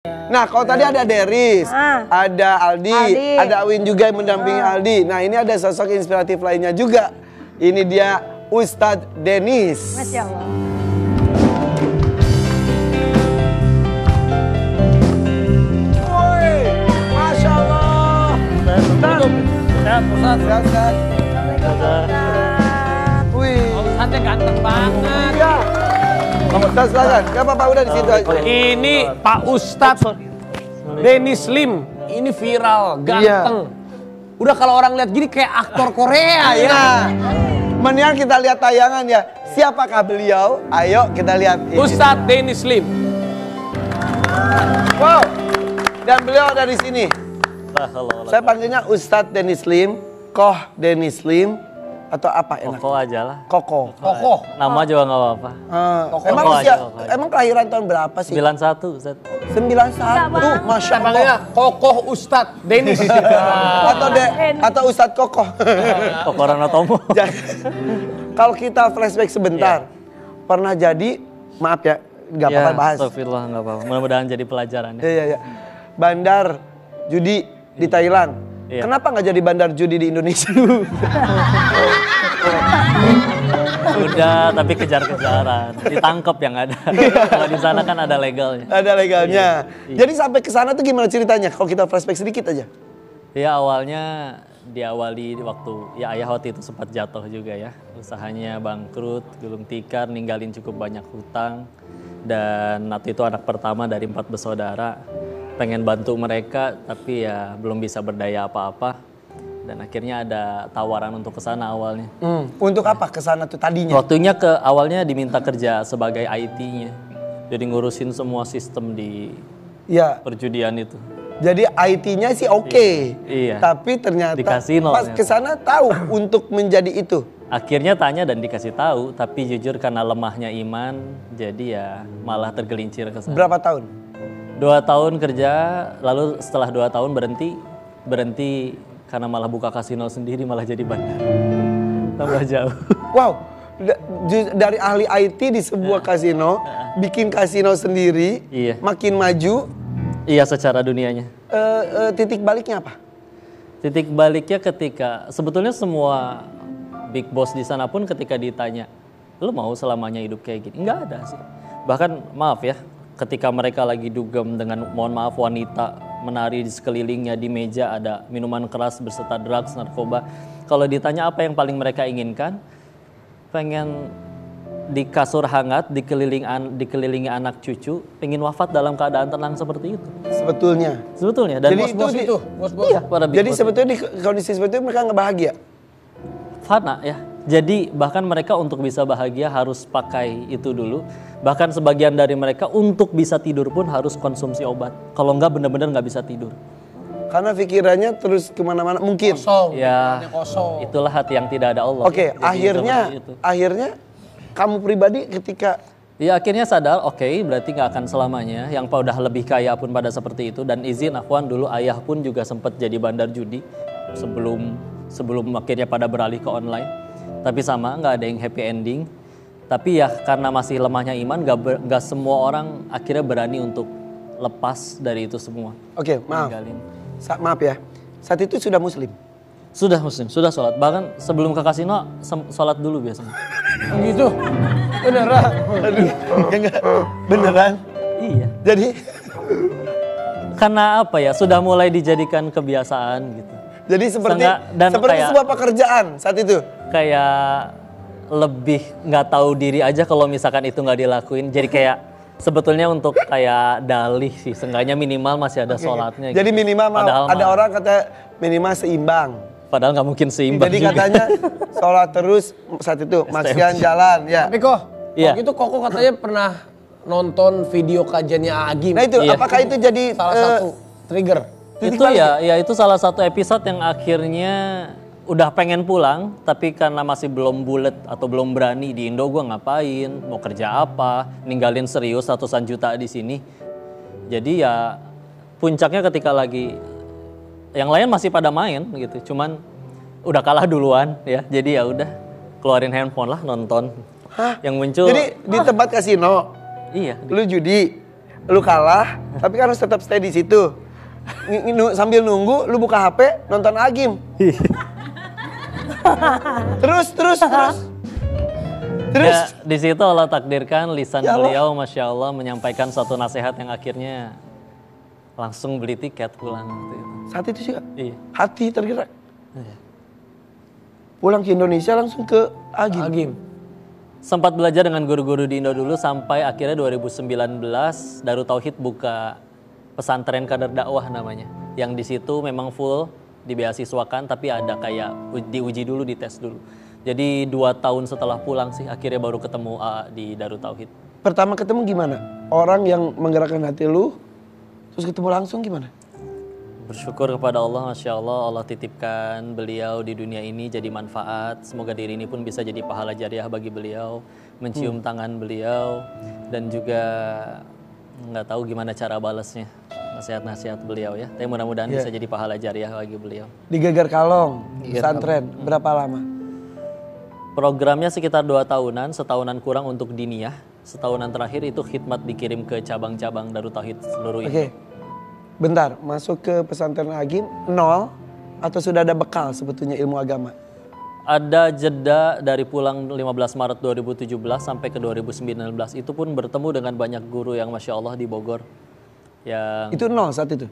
Nah, kalau tadi ada Deris, ada Aldi, ada Awin juga yang mendampingi Aldi. Nah, ini ada sosok inspiratif lainnya juga. Ini dia Ustadz Denis. Masya Allah. Woi, Masya Allah. Sehat. Wih. Ustadznya ganteng banget. Iya. Ustadz silakan. Gak apa-apa, udah di situ aja. Ini Pak Ustadz Denis Lim. Ini viral, ganteng. Udah kalau orang lihat gini kayak aktor Korea ya. Nah, mendingan kita lihat tayangan ya. Siapakah beliau? Ayo kita lihat. Ustadz Denis Lim. Wow. Dan beliau dari sini. Saya panggilnya Ustadz Denis Lim, Koh Denis Lim, atau apa enak? Koko aja lah. Koko. Kokoh. Nama juga nggak apa-apa. Emang Koko usia, aja, Koko aja. emang kelahiran tahun berapa sih? 91, Ustaz. 91, Masya Kita panggilnya Allah. Kokoh Ustadz Denis. Atau Ustadz Kokoh. Koko Ranotomo. Kalau kita flashback sebentar, pernah jadi, maaf ya, nggak apa-apa bahas. Astagfirullah, nggak apa-apa. Mudah-mudahan jadi pelajaran. Iya. Bandar judi di Thailand. Iya. Kenapa nggak jadi bandar judi di Indonesia? Udah, tapi kejar-kejaran. Ditangkep yang ada. Kalau di sana kan ada legalnya. Ada legalnya. Iya. Jadi sampai ke sana tuh gimana ceritanya? Kalau kita flashback sedikit aja. Ya awalnya diawali waktu ya ayah waktu itu sempat jatuh juga ya. Usahanya bangkrut, gulung tikar, ninggalin cukup banyak hutang. Dan waktu itu anak pertama dari 4 bersaudara. Pengen bantu mereka tapi ya belum bisa berdaya apa-apa. Dan akhirnya ada tawaran untuk ke sana awalnya. Untuk apa ke sana tuh tadinya? Waktunya awalnya diminta kerja sebagai IT-nya. Jadi ngurusin semua sistem di Ya. perjudian itu. Jadi IT-nya sih oke. Iya. Tapi ternyata Di kasino pas ternyata. ke sana tahu untuk menjadi itu. Akhirnya tanya dan dikasih tahu, tapi jujur karena lemahnya iman, jadi ya malah tergelincir ke sana. Berapa tahun? 2 tahun kerja, lalu setelah 2 tahun berhenti karena malah buka kasino sendiri, malah jadi bandar. Tambah jauh. Wow, dari ahli IT di sebuah kasino, bikin kasino sendiri, Iya. makin maju, Iya secara dunianya. titik baliknya apa? Titik baliknya ketika, sebetulnya semua big boss di sana pun ketika ditanya, lu mau selamanya hidup kayak gini? Enggak ada sih. Bahkan maaf ya, ketika mereka lagi dugem dengan mohon maaf wanita menari di sekelilingnya, di meja ada minuman keras beserta drugs, narkoba. Kalau ditanya apa yang paling mereka inginkan, pengen di kasur hangat, dikelilingi anak cucu, pengen wafat dalam keadaan tenang seperti itu. Sebetulnya. Dan Jadi Bos-bos itu, bos-bos. iya, para big Jadi boss sebetulnya di kondisi seperti itu mereka nggak bahagia. fana ya. Jadi bahkan mereka untuk bisa bahagia harus pakai itu dulu. Bahkan sebagian dari mereka untuk bisa tidur pun harus konsumsi obat. Kalau enggak benar-benar nggak bisa tidur. Karena pikirannya terus kemana-mana mungkin. Kosong. Ya, pikirannya kosong. itulah hati yang tidak ada Allah. Oke, Jadi seperti itu. akhirnya kamu pribadi ketika Ya akhirnya sadar, oke, berarti nggak akan selamanya. Yang udah lebih kaya pun pada seperti itu. Dan izin Afwan dulu ayah pun juga sempat jadi bandar judi sebelum akhirnya pada beralih ke online. Tapi sama, nggak ada yang happy ending. Tapi ya karena masih lemahnya iman, nggak semua orang akhirnya berani untuk lepas dari itu semua. Oke, maaf. Ninggalin. Maaf ya. Saat itu sudah muslim. Sudah muslim, sudah sholat. Bahkan sebelum ke kasino, sholat dulu biasanya. Gitu. Beneran. Aduh, enggak. Beneran? Iya. Jadi Karena apa ya, sudah mulai dijadikan kebiasaan gitu. jadi seperti Dan kayak- sebuah pekerjaan saat itu. Kayak lebih nggak tahu diri aja kalau misalkan itu nggak dilakuin. Jadi kayak sebetulnya untuk kayak dalih sih, seenggaknya minimal masih ada sholatnya. Jadi gitu. minimal Padahal ada mah- orang kata minimal seimbang. Padahal nggak mungkin seimbang Jadi juga. katanya sholat terus saat itu maksian jalan ya. Tapi kok, Iya. waktu itu Koko katanya pernah nonton video kajiannya Agim. Nah itu Iya. apakah itu jadi Salah satu trigger. Itu ya itu salah satu episode yang akhirnya udah pengen pulang, tapi karena masih belum bulet atau belum berani di Indo gue ngapain, mau kerja apa, ninggalin serius ratusan juta di sini. Jadi ya puncaknya ketika lagi yang lain masih pada main gitu, cuman udah kalah duluan ya. Jadi ya udah keluarin handphone lah nonton. Hah? Yang muncul Jadi di tempat kasino iya. lu judi. lu kalah, tapi kan harus tetap stay di situ. Sambil nunggu, lu buka HP, nonton Agim. Terus. Ya, di situ Allah takdirkan lisan beliau, Masya Allah, menyampaikan suatu nasihat yang akhirnya langsung beli tiket pulang. Saat itu sih, iya. Hati tergerak. Iya. Pulang ke Indonesia langsung ke Agim. Sempat belajar dengan guru-guru di Indo dulu sampai akhirnya 2019 Darut Tauhid buka pesantren kader dakwah namanya. Yang di situ memang full dibeasiswakan tapi ada kayak diuji dulu, dites dulu. Jadi 2 tahun setelah pulang sih akhirnya baru ketemu di Darut Tauhid. Pertama ketemu gimana? Orang yang menggerakkan hati lu, terus ketemu langsung gimana? Bersyukur kepada Allah, Masya Allah, Allah titipkan beliau di dunia ini jadi manfaat. Semoga diri ini pun bisa jadi pahala jariah bagi beliau, mencium tangan beliau, dan juga nggak tahu gimana cara balasnya nasihat-nasihat beliau ya. Tapi mudah-mudahan bisa jadi pahala jariah bagi beliau. Di Geger Kalong, pesantren, berapa lama? Programnya sekitar 2 tahunan, setahunan kurang untuk diniyah. Setahunan terakhir itu khidmat dikirim ke cabang-cabang Darut Tauhid seluruh Indo. Oke. Bentar, masuk ke pesantren Agim 0 atau sudah ada bekal sebetulnya ilmu agama? Ada jeda dari pulang 15 Maret 2017 sampai ke 2019. Itu pun bertemu dengan banyak guru yang Masya Allah di Bogor. Yang Itu 0 saat itu?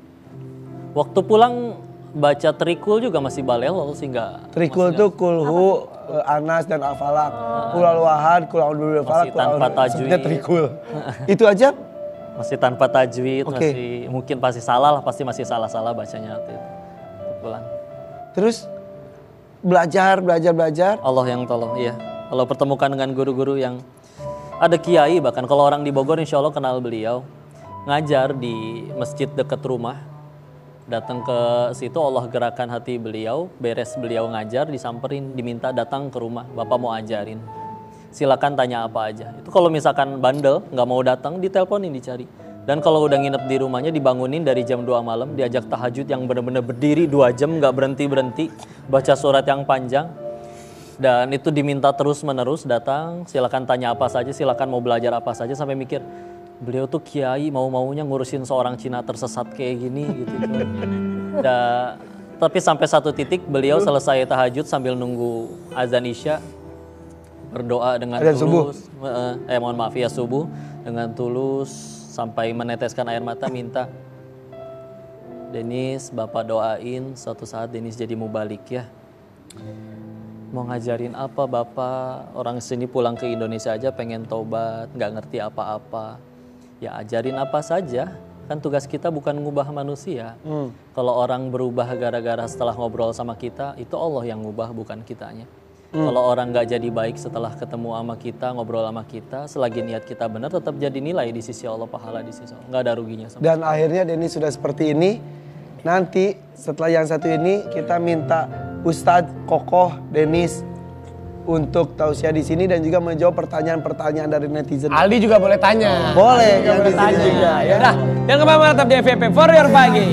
waktu pulang baca trikul juga masih balelol sih nggak. Trikul tuh kulhu, Anas dan Al-Falaq. Kulal wahad, kulal bil falaq, tanpa tajwid. Trikul. Itu aja? Masih tanpa tajwid, Oke. masih mungkin pasti salah lah, pasti masih salah-salah bacanya waktu itu. Pulang. Terus belajar. Allah yang tolong, iya. Allah pertemukan dengan guru-guru yang ada kiai, bahkan kalau orang di Bogor insya Allah kenal beliau. Ngajar di masjid dekat rumah. Datang ke situ Allah gerakan hati beliau, beres beliau ngajar disamperin, diminta datang ke rumah, Bapak mau ajarin. Silakan tanya apa aja. Itu kalau misalkan bandel, nggak mau datang, diteleponin dicari. Dan kalau udah nginep di rumahnya dibangunin dari jam 2 malam, diajak tahajud yang benar-benar berdiri 2 jam nggak berhenti-berhenti, baca surat yang panjang. Dan itu diminta terus-menerus datang, silakan tanya apa saja, silakan mau belajar apa saja, sampai mikir, beliau tuh kiai mau-maunya ngurusin seorang Cina tersesat kayak gini gitu. Tapi sampai satu titik beliau selesai tahajud sambil nunggu azan Isya, berdoa dengan tulus, mohon maaf ya subuh, dengan tulus sampai meneteskan air mata minta, Denis Bapak doain suatu saat Denis jadi mubalik ya. Mau ngajarin apa Bapak? Orang sini pulang ke Indonesia aja pengen tobat, nggak ngerti apa-apa. Ya ajarin apa saja, kan tugas kita bukan ngubah manusia. Kalau orang berubah gara-gara setelah ngobrol sama kita, itu Allah yang ngubah bukan kitanya. Kalau orang nggak jadi baik setelah ketemu sama kita, ngobrol sama kita, selagi niat kita benar tetap jadi nilai di sisi Allah, pahala di sisi Allah. Nggak ada ruginya sama. Dan akhirnya Denis sudah seperti ini. Nanti setelah yang satu ini kita minta Ustadz Kokoh Denis untuk tausiah di sini dan juga menjawab pertanyaan-pertanyaan dari netizen. Aldi juga boleh tanya. Boleh, Aldi juga boleh tanya. juga ya. Dah, yang kemarin tetap di FVP for your pagi.